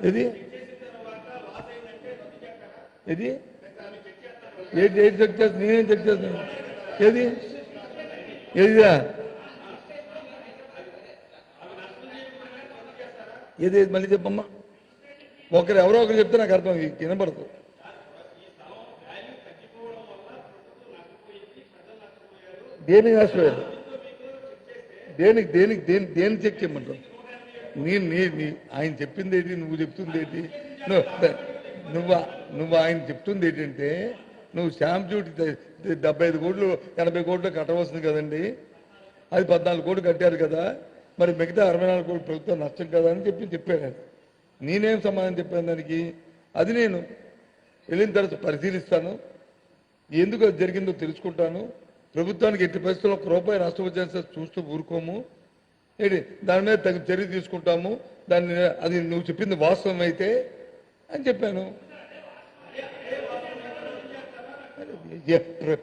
Speaker 1: ఏది చెక్ చేస్తా? నేనేం చెక్ చేస్తాను? ఏదిదా ఏది మళ్ళీ చెప్పమ్మా. ఎవరో ఒకరు చెప్తే నాకు అర్థం వినపడదు. దేనికి నష్టపోయారు? దేనికి చెక్ చేయమంటారు? ఆయన చెప్పింది ఏంటి? నువ్వు చెప్తుంది ఏంటి? నువ్వు ఆయన చెప్తుంది ఏంటంటే నువ్వు స్టాంప్ డ్యూటీ 75 కోట్లు 80 కోట్లు కట్టవలసింది కదండి. అది 14 కోట్లు కట్టారు కదా. మరి మిగతా 64 కోట్లు ప్రభుత్వం నష్టం కదా అని చెప్పాడు. నేనేం సమాధానం చెప్పాను దానికి? అది నేను వెళ్ళిన తర్వాత పరిశీలిస్తాను, ఎందుకు అది జరిగిందో తెలుసుకుంటాను, ప్రభుత్వానికి ఎట్టి పరిస్థితుల్లో ₹1 నష్టం వచ్చేస్తే చూస్తూ ఊరుకోము. ఏంటి దాని మీద తగిన చర్య తీసుకుంటాము. దాన్ని అది నువ్వు చెప్పింది వాస్తవం అయితే అని చెప్పాను.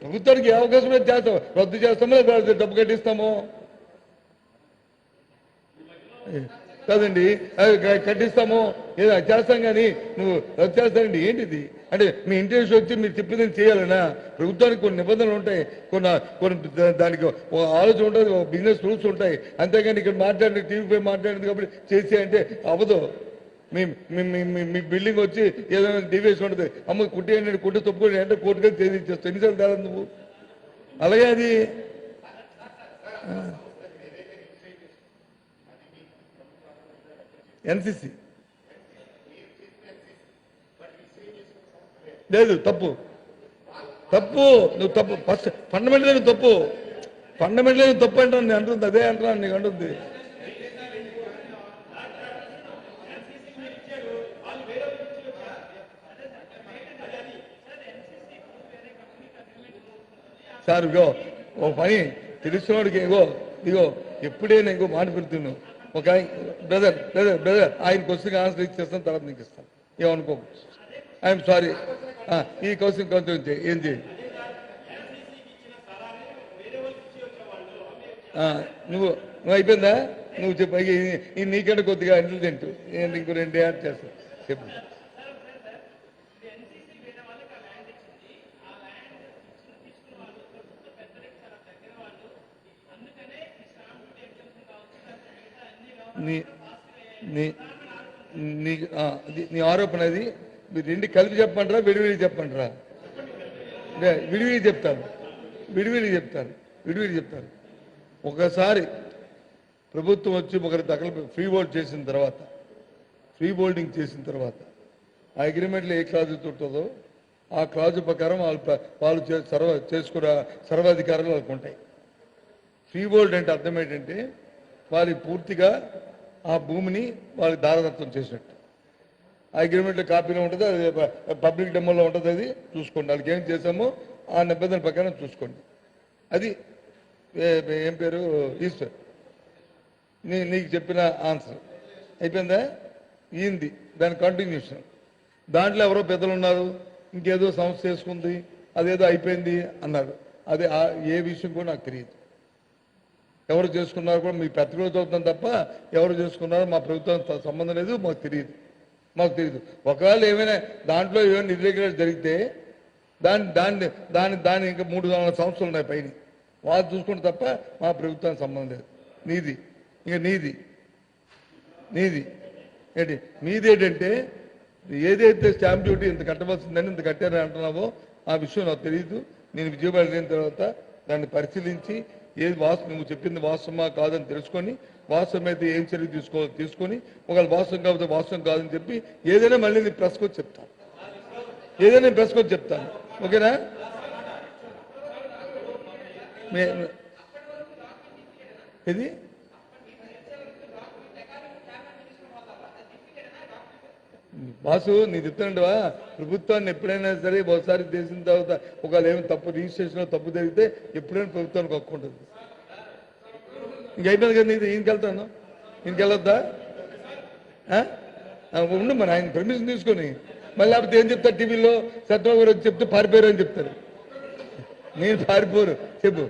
Speaker 1: ప్రభుత్వానికి ఏ అవకాశం అయితే చేస్తాం, రద్దు చేస్తామో డబ్బు కట్టిస్తామో కాదండి, కట్టిస్తాము ఏదో చేస్తాం. కానీ నువ్వు రద్దు చేస్తానండి ఏంటిది అంటే మీ ఇంట్రెస్ట్ వచ్చి మీరు చెప్పింది చేయాలనా? ప్రభుత్వానికి కొన్ని నిబంధనలు ఉంటాయి, కొన్ని దానికి ఒక ఆలోచన ఉంటుంది, ఒక బిజినెస్ రూల్స్ ఉంటాయి. అంతేగాని ఇక్కడ మాట్లాడి టీవీపై మాట్లాడింది కాబట్టి చేసే అంటే అవ్వదు. మీ బిల్డింగ్ వచ్చి ఏదైనా డివేషన్ ఉంటుంది, అమ్మ కుట్టేయండి కుట్టి తప్పుకోండి అంటే కోర్టుగా చేసి ఇచ్చేస్తావు. ఎన్నిసార్లు తేలేదు నువ్వు? అలాగే అది ఎన్సిసి లేదు, తప్పు నువ్వు తప్పు. ఫస్ట్ ఫండమెంటల్ తప్పు అంటాను నేను అంటుంది, అదే అంటున్నాను నీకు అంటుంది. సార్ ఇగో ఓ పని తెలుసుకున్నాడికి ఇగో ఎప్పుడైనా ఇంకో మాట పెడుతున్నావు. ఒక బ్రదర్ ఆయన క్వశ్చన్కి ఆన్సర్ ఇచ్చేస్తాను, తర్వాత నీకు ఇస్తాను, ఏమనుకో. I'm sorry. ఈ క్వశ్చన్ కొంచెం ఏం చేయి. నువ్వు అయిపోయిందా? నువ్వు చెప్పు. నీకంటే కొద్దిగా ఇంటెలిజెంట్, ఇంకో 2 యాడ్ చేస్తాను. చెప్పు. నీ ఆరోపణ అది. మీరు 2 కలిపి చెప్పంటారా విడివిడి చెప్పంటారా? విడివిడి చెప్తాను. ఒకసారి ప్రభుత్వం వచ్చి ఒకరి తగల ఫ్రీ బోల్డింగ్ చేసిన తర్వాత ఆ అగ్రిమెంట్లో ఏ క్లాజు ఉంటుందో ఆ క్లాజు ప్రకారం వాళ్ళు చేసుకున్న సర్వాధికారాలు వాళ్ళకు ఉంటాయి. ఫ్రీ బోల్డ్ అంటే అర్థం ఏంటంటే వారి పూర్తిగా ఆ భూమిని వాళ్ళకి దారదత్తం చేసినట్టు. ఆ అగ్రిమెంట్లో కాపీలో ఉంటుంది, అది పబ్లిక్ డెమోలో ఉంటుంది. అది చూసుకోండి, వాళ్ళకి ఏం చేసామో ఆ నిబంధన ప్రకారం చూసుకోండి. అది ఏం పేరు ఈస్టర్. నీకు చెప్పిన ఆన్సర్ అయిపోయిందా? ఈంది దాని కంటిన్యూషన్. దాంట్లో ఎవరో పెద్దలు ఉన్నారు, ఇంకేదో సంస్థ చేసుకుంది, అదేదో అయిపోయింది అన్నారు. అదే ఏ విషయం కూడా నాకు తెలియదు. ఎవరు చేసుకున్నారో కూడా మీ పత్రికలో చదువుతాం తప్ప ఎవరు చేసుకున్నారో మా ప్రభుత్వం సంబంధం లేదు, మాకు తెలియదు. ఒకవేళ ఏమైనా దాంట్లో ఏమైనా ఇర్రెగ్యులర్ జరిగితే దాన్ని ఇంకా 300 సంవత్సరాలు ఉన్నాయి పైన, వాళ్ళు చూసుకుంటే తప్ప మా ప్రభుత్వానికి సంబంధం లేదు. నీది ఏంటి మీది ఏంటంటే ఏదైతే స్టాంప్ డ్యూటీ ఇంత కట్టవలసిందని ఇంత కట్టారని అంటున్నావో ఆ విషయం నాకు తెలియదు. నేను విజయవాడ వెళ్ళిన తర్వాత దాన్ని పరిశీలించి ఏది నువ్వు చెప్పింది వాస్తవమా కాదని తెలుసుకొని వాస్తవం అయితే ఏం చర్య తీసుకొని ఒకవేళ వాస్తవం కాకపోతే వాస్తవం కాదని చెప్పి ఏదైనా మళ్ళీ నేను ప్రెస్కి వచ్చి చెప్తాను. ఓకేనా? ఇది బాసు నీకు చెప్తానంటవా, ప్రభుత్వాన్ని ఎప్పుడైనా సరే ఒకసారి చేసిన తర్వాత ఒకవేళ ఏమైనా తప్పు రిజిస్ట్రేషన్లో తప్పు జరిగితే ఎప్పుడైనా ప్రభుత్వానికి హక్కు ఉంటుంది. ఇంకైపోయింది కదా నీది. ఈయనకెళ్తాను, ఈయనకెళ్ళొద్దా? ఉండు మరి ఆయన పర్మిషన్ తీసుకొని. మళ్ళీ లేకపోతే ఏం చెప్తారు టీవీలో, సత్యబాబు గారు వచ్చి చెప్తే పారిపోయారు అని చెప్తారు. నేను పారిపోరు చెప్పు.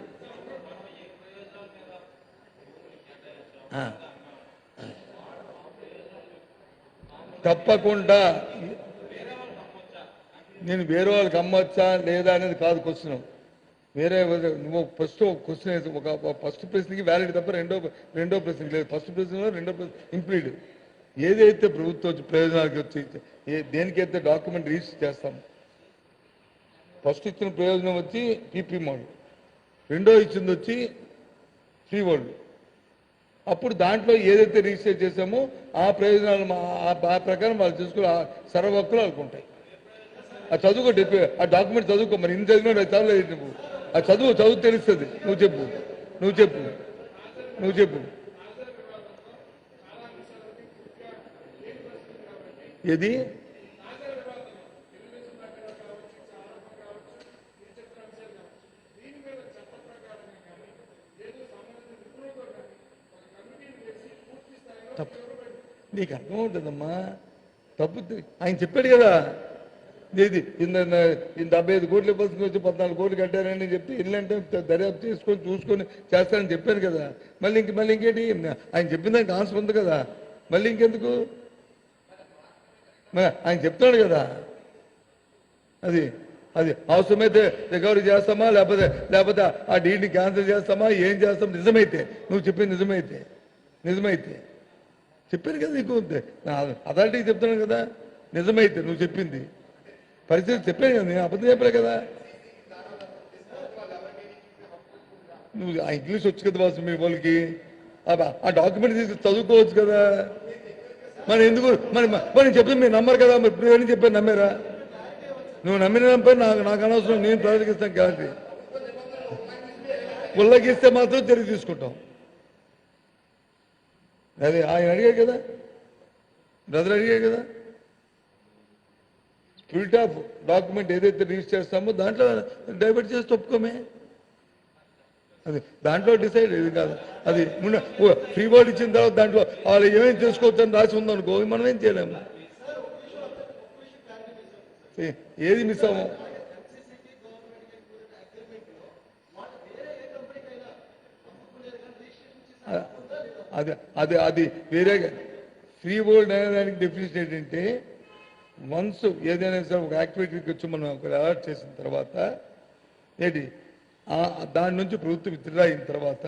Speaker 1: తప్పకుండా నేను వేరే వాళ్ళకి అమ్మొచ్చా లేదా అనేది కాదు క్వశ్చన్. వేరే నువ్వు ఫస్ట్ క్వశ్చన్ ఒక ఫస్ట్ ప్రశ్నకి వ్యాలిడ్ తప్ప రెండో ప్రశ్నకి లేదు. ఫస్ట్ ప్రశ్నలో రెండో ప్రశ్న ఇంప్లీడ్. ఏదైతే ప్రభుత్వం ప్రయోజనాలకి వచ్చి దేనికైతే డాక్యుమెంట్ రిజిస్టర్ చేస్తాం, ఫస్ట్ ఇచ్చిన ప్రయోజనం వచ్చి పీపీ మోడల్, రెండో ఇచ్చింది వచ్చి ఫ్రీ వరల్డ్. అప్పుడు దాంట్లో ఏదైతే రిజిస్టర్ చేసామో ఆ ప్రయోజనాలు ఆ ప్రకారం వాళ్ళు చేసుకుని సర్వ హక్కులు వాళ్ళకు ఉంటాయి. ఆ చదువుకో, ఆ డాక్యుమెంట్ చదువుకో. మరి ఇన్ని చదివినా చదవలేదు నువ్వు. ఆ చదువు తెలుస్తుంది. నువ్వు చెప్పు ఏది తప్పు నీకు అర్థమవుతుందమ్మా. తప్పు ఆయన చెప్పాడు కదా, ఇది ఇంత 75 కోట్లు ఇవ్వాల్సింది వచ్చి 14 కోట్లు కట్టారని చెప్తే ఇల్లంటే దర్యాప్తు చేసుకొని చూసుకొని చేస్తానని చెప్పాను కదా. మళ్ళీ ఇంకేంటి, ఆయన చెప్పిన దానికి ఆన్సర్ ఉంది కదా, మళ్ళీ ఇంకెందుకు? ఆయన చెప్తున్నాడు కదా, అది అది అవసరమైతే రికవరీ చేస్తామా, లేకపోతే ఆ డీడ్ని క్యాన్సిల్ చేస్తామా, ఏం చేస్తాం నిజమైతే, నువ్వు చెప్పింది నిజమైతే చెప్పాను కదా నీకు, అథారిటీకి చెప్తున్నాను కదా, నిజమైతే నువ్వు చెప్పింది పరిస్థితి చెప్పాను కదా, నేను అబద్ధం చెప్పలే కదా. నువ్వు ఆ ఇంగ్లీష్ వచ్చు కదా వాసు మీ వాళ్ళకి, ఆ డాక్యుమెంట్ తీసి చదువుకోవచ్చు కదా. మరి ఎందుకు మరి చెప్తే మీరు నమ్మరు కదా, మరి ఇప్పుడు ఏమని చెప్పారు, నమ్మారా? నువ్వు నమ్మిన నాకు అనవసరం, నేను ప్రజలకు ఇస్తాను గ్యారంటీ. ఉల్లగిస్తే మాత్రం చర్య తీసుకుంటాం. అదే ఆయన అడిగారు కదా, బ్రదర్ అడిగారు కదా, స్పిరిట్ ఆఫ్ డాక్యుమెంట్ ఏదైతే రిలీజ్ చేస్తామో దాంట్లో డైవర్ట్ చేసి ఒప్పుకోమే. అది దాంట్లో డిసైడ్ ఇది కాదు. అది ఫ్రీ బోర్డ్ ఇచ్చిన తర్వాత దాంట్లో వాళ్ళు ఏమేమి చేసుకోవచ్చు అని రాసి ఉందనుకో, మనం ఏం చేయలేము. ఏది మిస్ అవ్వం. అది వేరే ఫ్రీ బోర్డ్ అనేదానికి డెఫినేషన్ ఏంటంటే, వన్స్ ఏదైనా సరే ఒక యాక్టివిటీకి వచ్చి మనం ఒక అలర్ట్ చేసిన తర్వాత ఏంటి దాని నుంచి ప్రభుత్వం విత్డ్రా అయిన తర్వాత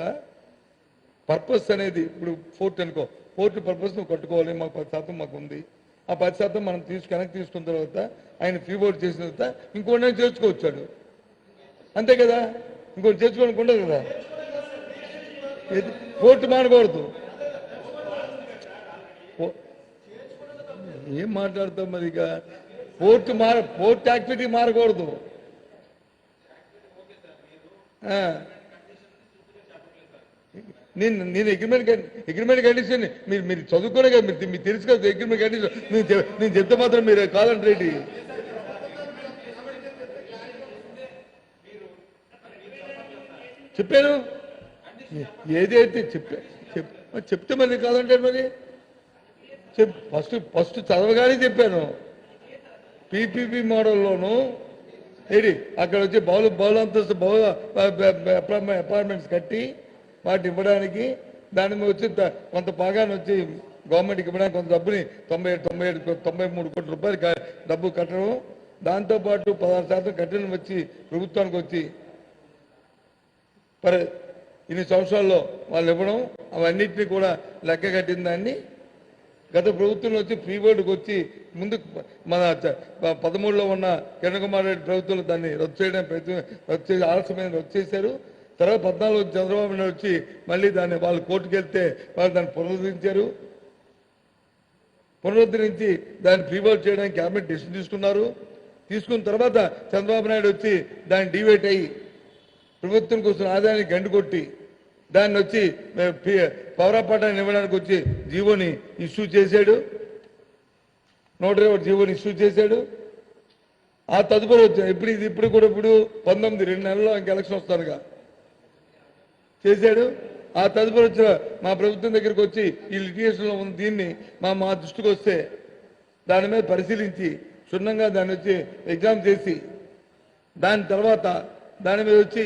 Speaker 1: పర్పస్ అనేది, ఇప్పుడు ఫోర్ట్ అనుకో, ఫోర్ట్ పర్పస్ నువ్వు కట్టుకోవాలి, మాకు 10% మాకు ఉంది, ఆ 10% మనం వెనక్కి తీసుకున్న తర్వాత ఆయన ఫ్రీ బోర్డ్ చేసిన తర్వాత ఇంకోటి చేర్చుకోవచ్చాడు, అంతే కదా. ఇంకోటి చేర్చుకోవడానికి ఉండదు కదా. ఫోర్ట్ మారకూడదు. ఏం మాట్లాడతాం మరి, ఇక ఫోర్ట్ యాక్టివిటీ మారకూడదు. నేను అగ్రిమెంట్ కండిషన్ మీరు చదువుకోనే కదా, మీరు తెలుసు కదా అగ్రిమెంట్ కండిషన్. నేను చెప్తే మాత్రం మీరు కాదండి రెడ్డి. చెప్పాను ఏదైతే చెప్తే మరి కాదంటే మరి ఫస్ట్ చదవగానే చెప్పాను. పీపీపీ మోడల్లోనూ ఏడి అక్కడ వచ్చి బహుళంతస్తు అపార్ట్మెంట్స్ కట్టి వాటి ఇవ్వడానికి, దాని మీద వచ్చి కొంత భాగాన్ని వచ్చి గవర్నమెంట్కి ఇవ్వడానికి కొంత డబ్బుని 93 కోట్ల రూపాయలు డబ్బు కట్టడం, దాంతోపాటు 16% కట్టిన వచ్చి ప్రభుత్వానికి వచ్చి ఇన్ని సంవత్సరాల్లో వాళ్ళు ఇవ్వడం, అవన్నిటినీ కూడా లెక్క కట్టిన దాన్ని గత ప్రభుత్వంలో వచ్చి ఫ్రీ బోర్డుకి వచ్చి ముందు మన 13లో ఉన్న కిరణ్ కుమార్ రెడ్డి ప్రభుత్వంలో దాన్ని రద్దు చేయడం రద్దు చేసి ఆలస్యమైన రద్దు చేశారు. తర్వాత 14 చంద్రబాబు నాయుడు వచ్చి మళ్ళీ దాన్ని వాళ్ళు కోర్టుకు వెళ్తే వాళ్ళు దాన్ని పునరుద్ధరించి దాన్ని ఫ్రీ బోర్డు చేయడానికి క్యాబినెట్ డెసిషన్ తీసుకున్నారు. తీసుకున్న తర్వాత చంద్రబాబు నాయుడు వచ్చి దాన్ని డివేట్ అయ్యి ప్రభుత్వం కోసం ఆదాయాన్ని గండి కొట్టి దాన్ని వచ్చి పౌరపాఠాన్ని ఇవ్వడానికి వచ్చి జీవోని ఇష్యూ చేశాడు. 121 జీవోని ఇష్యూ చేశాడు. ఆ తదుపరి వచ్చాడు ఇప్పుడు కూడా 19 2 నెలల్లో ఇంక ఎలక్షన్ వస్తారుగా చేశాడు. ఆ తదుపరి వచ్చిన మా ప్రభుత్వం దగ్గరికి వచ్చి ఈ లిటిగేషన్లో ఉన్న దీన్ని మా దృష్టికి వస్తే దాని మీద పరిశీలించి క్షుణ్ణంగా దాన్ని వచ్చి ఎగ్జామ్ చేసి దాని తర్వాత దాని మీద వచ్చి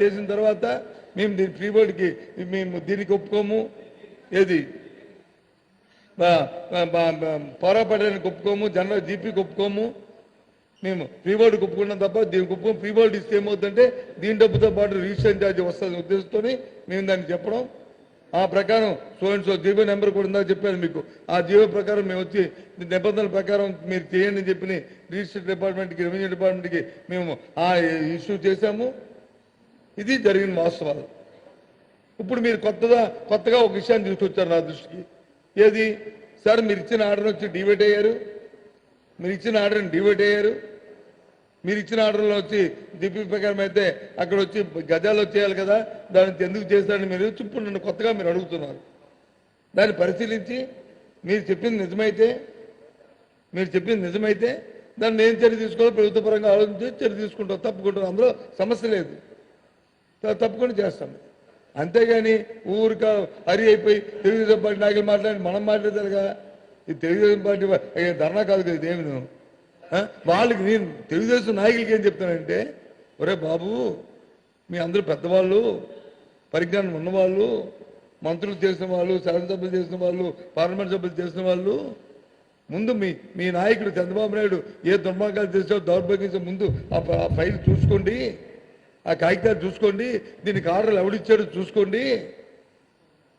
Speaker 1: చేసిన తర్వాత మేము దీని ఫ్రీ బోర్డుకి మేము దీనికి ఒప్పుకోము, ఏది పౌరపడడానికి ఒప్పుకోము, జనరల్ జీపీకి ఒప్పుకోము, మేము ఫ్రీ బోర్డుకి ఒప్పుకున్నాం తప్ప దీనికి ఒప్పుకోము. ఫ్రీ బోర్డు ఇస్తే ఏమవుతుందంటే దీని డబ్బుతో పాటు రిజిస్ట్రేషన్ ఛార్జ్ వస్తుంది ఉద్దేశంతో మేము దాన్ని చెప్పడం. ఆ ప్రకారం సో జీవో నెంబర్ కూడా ఉందా చెప్పాను మీకు. ఆ జీవో ప్రకారం మేము వచ్చి నిబంధనల ప్రకారం మీరు చేయండి అని చెప్పి రిజిస్టర్ డిపార్ట్మెంట్కి, రెవెన్యూ డిపార్ట్మెంట్కి మేము ఆ ఇష్యూ చేశాము. ఇది జరిగిన వాస్తవాలు. ఇప్పుడు మీరు కొత్తగా ఒక విషయాన్ని తీసుకొచ్చారు నా దృష్టికి. ఏది సార్, మీరు ఇచ్చిన ఆర్డర్ వచ్చి డివేట్ అయ్యారు, మీరు ఇచ్చిన ఆర్డర్ని డివేట్ అయ్యారు. మీరు ఇచ్చిన ఆర్డర్లో వచ్చి డిపి ప్రకారం అయితే అక్కడ వచ్చి గజాలు వచ్చేయాలి కదా, దాన్ని ఎందుకు చేస్తారని మీరు ఇప్పుడు నన్ను కొత్తగా మీరు అడుగుతున్నారు. దాన్ని పరిశీలించి మీరు చెప్పింది నిజమైతే దాన్ని ఏం చర్య తీసుకోవాలో ప్రభుత్వ పరంగా ఆలోచించి చర్య తీసుకుంటాం, తప్పుకుంటాం. అందులో సమస్య లేదు, తప్పకుండా చేస్తాం. అంతేగాని ఊరిక హరి అయిపోయి తెలుగుదేశం పార్టీ నాయకులు మాట్లాడి మనం మాట్లాడతారుగా. ఇది తెలుగుదేశం పార్టీ ధర్నా కాదు కదా ఇదేమి. వాళ్ళకి నేను తెలుగుదేశం నాయకులకి ఏం చెప్తానంటే, ఒరే బాబు మీ అందరూ పెద్దవాళ్ళు, పరిజ్ఞానం ఉన్నవాళ్ళు, మంత్రులు చేసిన వాళ్ళు, శాసనసభ్యులు చేసిన వాళ్ళు, పార్లమెంట్ సభ్యులు చేసిన వాళ్ళు, ముందు మీ నాయకుడు చంద్రబాబు నాయుడు ఏ దుర్మార్గాలు చేసో దౌర్భాగ్యం ముందు ఆ ఫైల్ చూసుకోండి, ఆ కాగితాలు చూసుకోండి, దీనికి ఆర్డర్లు ఎవడిచ్చాడో చూసుకోండి.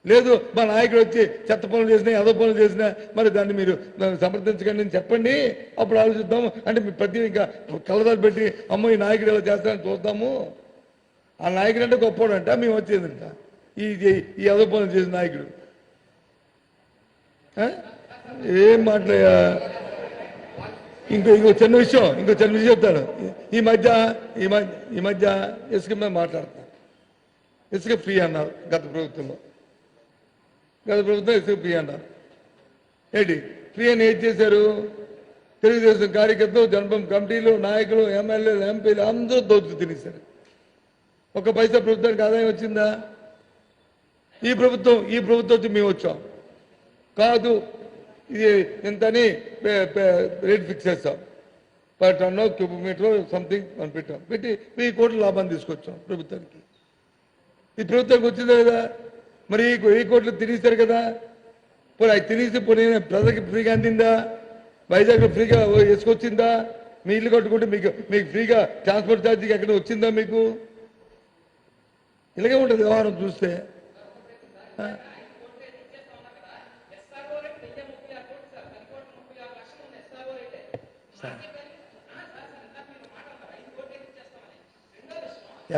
Speaker 1: లేదు మా నాయకుడు వచ్చి చెత్త పనులు చేసినా ఏదో పనులు చేసినా మరి దాన్ని మీరు సమర్థించకండి అని చెప్పండి, అప్పుడు ఆలోచిద్దాము. అంటే మీ ప్రతి ఇంకా కలదాలు పెట్టి అమ్మో ఈ నాయకుడు ఎలా చేస్తారని చూద్దాము. ఆ నాయకుడు అంటే గొప్పవాడంట, మేము వచ్చేదంట ఈ ఏదో పనులు చేసిన నాయకుడు. ఏం మాట్లాడా. ఇంకో చిన్న విషయం చెప్తాను. ఈ మధ్య ఇసుక మీద మాట్లాడతాను. ఇసుక ఫ్రీ అన్నారు గత ప్రభుత్వం ఇసుక ఫ్రీ అన్నారు. ఏంటి ఫ్రీ అని ఏం చేశారు? తెలుగుదేశం కార్యకర్తలు, జనపం కమిటీలు, నాయకులు, ఎమ్మెల్యేలు, ఎంపీలు అందరూ దోచుకు తినేశారు. ఒక పైసా ప్రభుత్వానికి ఆదాయం వచ్చిందా? ఈ ప్రభుత్వం వచ్చి మేము వచ్చాం కాదు, ఇది ఎంతని రేట్ ఫిక్స్ చేస్తాం, per ton cubic metre something అని పెట్టాం, పెట్టి 1000 కోట్ల లాభాన్ని తీసుకొచ్చాం ప్రభుత్వానికి. ఈ ప్రభుత్వానికి వచ్చిందా కదా? మరి 1000 కోట్లు తినేస్తారు కదా. పోనీ అది తినేసి పోనీ ప్రజలకి ఫ్రీగా అందిందా? వైజాగ్లో ఫ్రీగా వేసుకొచ్చిందా? మీ ఇల్లు కట్టుకుంటే మీకు ఫ్రీగా ట్రాన్స్పోర్ట్ ఛార్జీకి ఎక్కడ వచ్చిందా? మీకు ఇలాగే ఉంటుంది వ్యవహారం చూస్తే.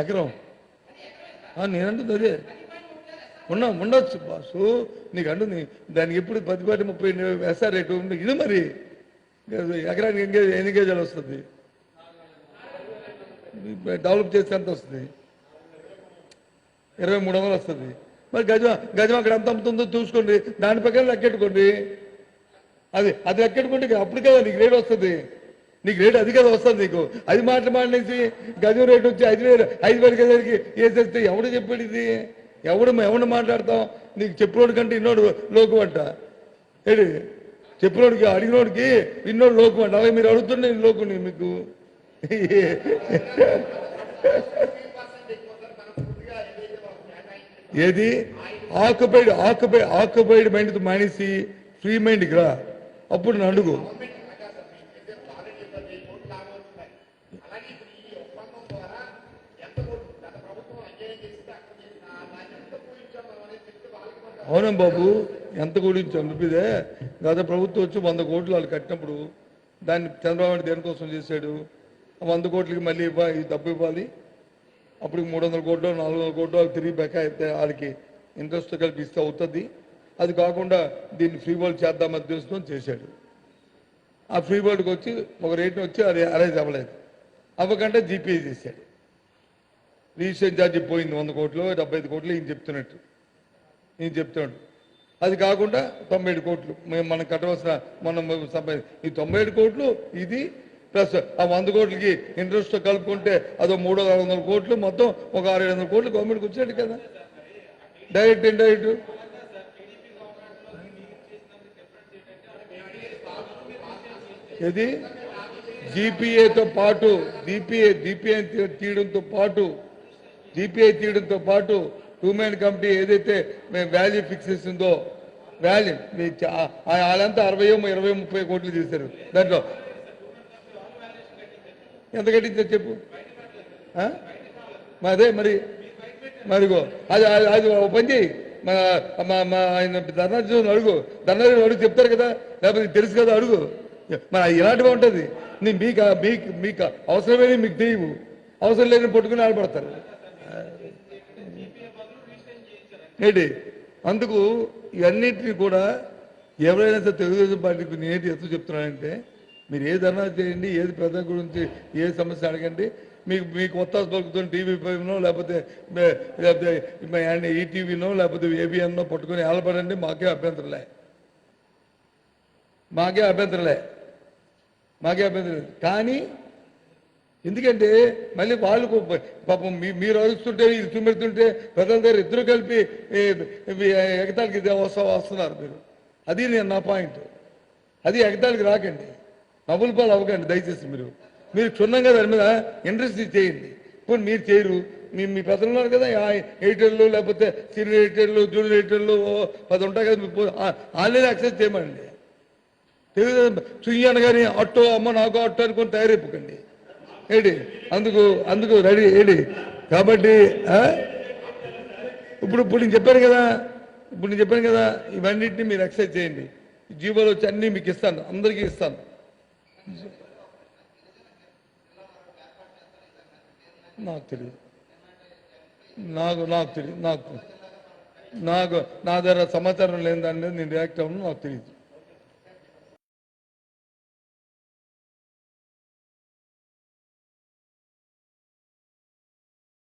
Speaker 1: ఎకరం నేనంటుంది అదే ఉండొచ్చు బాసు. నీకు అంటుంది దానికి ఎప్పుడు 10-30 ఎస్ఆర్ రేటు ఇది. మరి ఎకరానికి ఎన్ని కేజీలు వస్తుంది? డెవలప్ చేస్తే ఎంత వస్తుంది? 2300 వస్తుంది. మరి గజం అక్కడ ఎంత అమ్ముతుందో చూసుకోండి, దాని ప్రకారం లెక్కెట్టుకోండి. అది లెక్కెట్టుకుంటే అప్పుడు కదా నీకు రేటు వస్తుంది. నీకు రేటు అది కదా వస్తుంది నీకు. అది మాట్లాడేసి గజం రేటు వచ్చి 5,000 గజాలకి వేసేస్తే ఎవడు చెప్పాడు ఇది? ఎవడు మాట్లాడతాం? నీకు చెప్పినోడు కంటే ఇన్నోడు లోకు అంట. ఏడు చెప్పినోడికి అడిగినోడికి ఇన్నోడు లోకు అంట. అలాగే మీరు అడుగుతుండే లోకుని మీకు ఏది ఆక్యుపైడ్ మైండ్ మానేసి ఫ్రీ మైండ్కి రా, అప్పుడు నన్ను అడుగు. అవునా బాబు, ఎంత కూడించాం చూపిదే. గత ప్రభుత్వం వచ్చి 100 కోట్లు వాళ్ళు కట్టినప్పుడు దాన్ని చంద్రబాబు నాయుడు దేనికోసం చేశాడు? 100 కోట్లకి మళ్ళీ డబ్బు ఇవ్వాలి. అప్పుడు 300 కోట్లు 400 కోట్లు వాళ్ళు తిరిగి బెకా అయితే వాళ్ళకి ఇంట్రెస్ట్ కల్పిస్తే అవుతుంది. అది కాకుండా దీన్ని ఫ్రీ వరల్డ్ చేద్దామని ఉద్దేశంతో చేశాడు. ఆ ఫ్రీ వరల్డ్కి వచ్చి ఒక రేట్ని వచ్చి అది అరేంజ్ అవ్వలేదు. అవ్వకుండా జీపీఏ చేశాడు. రిజిస్ట్రేషన్ ఛార్జీ పోయింది 100 కోట్లు 75 కోట్లు ఈయన చెప్తున్నాడు. అది కాకుండా 97 కోట్లు మనం కట్టవలసిన ఈ 97 కోట్లు ఇది ప్లస్ ఆ 100 కోట్లకి ఇంట్రెస్ట్ కలుపుకుంటే అదో 300-600 కోట్లు, మొత్తం ఒక 600-700 కోట్లు గవర్నమెంట్కి వచ్చాడు కదా. డైరెక్ట్ ఇండైరెక్ట్ ఇది జీపీఏతో పాటు జీపీఐ తీయడంతో పాటు హ్యూమన్ కమిటీ ఏదైతే మేము వాల్యూ ఫిక్స్ చేసిందో వాల్యూ వాళ్ళంతా 60-20-30 కోట్లు చేశారు. దాంట్లో ఎంత కట్టించారు చెప్పు? అదే మరిగో అది పని చేయి. ఆయన ధర్నాజీ అడుగు చెప్తారు కదా, లేకపోతే తెలుసు కదా అడుగు. మరి ఇలాంటివి ఉంటుంది. మీకు అవసరమైన మీకు తెలియవు, అవసరం లేని పట్టుకుని ఆడపడతారు ఏంటి. అందుకు ఇవన్నిటిని కూడా ఎవరైనా సరే తెలుగుదేశం పార్టీకి నేటి ఎత్తు చెప్తున్నానంటే, మీరు ఏ ధర్నా చేయండి, ఏది ప్రజల గురించి ఏ సమస్య అడగండి, మీకు కొత్త దొరుకుతున్న టీవీ పైనో లేకపోతే ఈటీవీనో లేకపోతే ఏబిఎన్నో పట్టుకొని ఆలపడండి. మాకే అభ్యంతరం లేదు. కానీ ఎందుకంటే మళ్ళీ వాళ్ళకు పాపం మీరు అరుస్తుంటే ఇది తుమ్మెడుతుంటే ప్రజల దగ్గర ఇద్దరు కలిపి ఎగతాళికి వస్తున్నారు మీరు. అది నా పాయింట్. అది ఎగతాళికి రాకండి, నవ్వుల పాలు అవ్వకండి దయచేసి. మీరు క్షుణ్ణంగా దాని మీద ఇంట్రెస్ట్ చేయండి. ఇప్పుడు మీరు చేయరు, మీ పెద్దలు ఉన్నారు కదా, ఎయిటర్లు లేకపోతే సీనియర్ ఎయిటర్లు జూనియర్ ఎయిటర్లు 10 ఉంటాయి కదా, ఆన్లైన్ యాక్సెస్ చేయమండి. తెలుగు చుయ్యాను కానీ అట్టో అమ్మ నాకు అట్టో అనుకొని తయారైపోకండి ఏంటి. అందుకు రెడీ ఏంటి. కాబట్టి ఇప్పుడు నేను చెప్పాను కదా ఇవన్నింటినీ మీరు ఎక్సర్సైజ్ చేయండి. జీవోలు వచ్చి అన్నీ మీకు ఇస్తాను, అందరికీ ఇస్తాను. నాకు తెలియదు, నాకు తెలియదు, నా దగ్గర సమాచారం లేని దాని మీద నేను రియాక్ట్ అవ్వను, నాకు తెలియదు.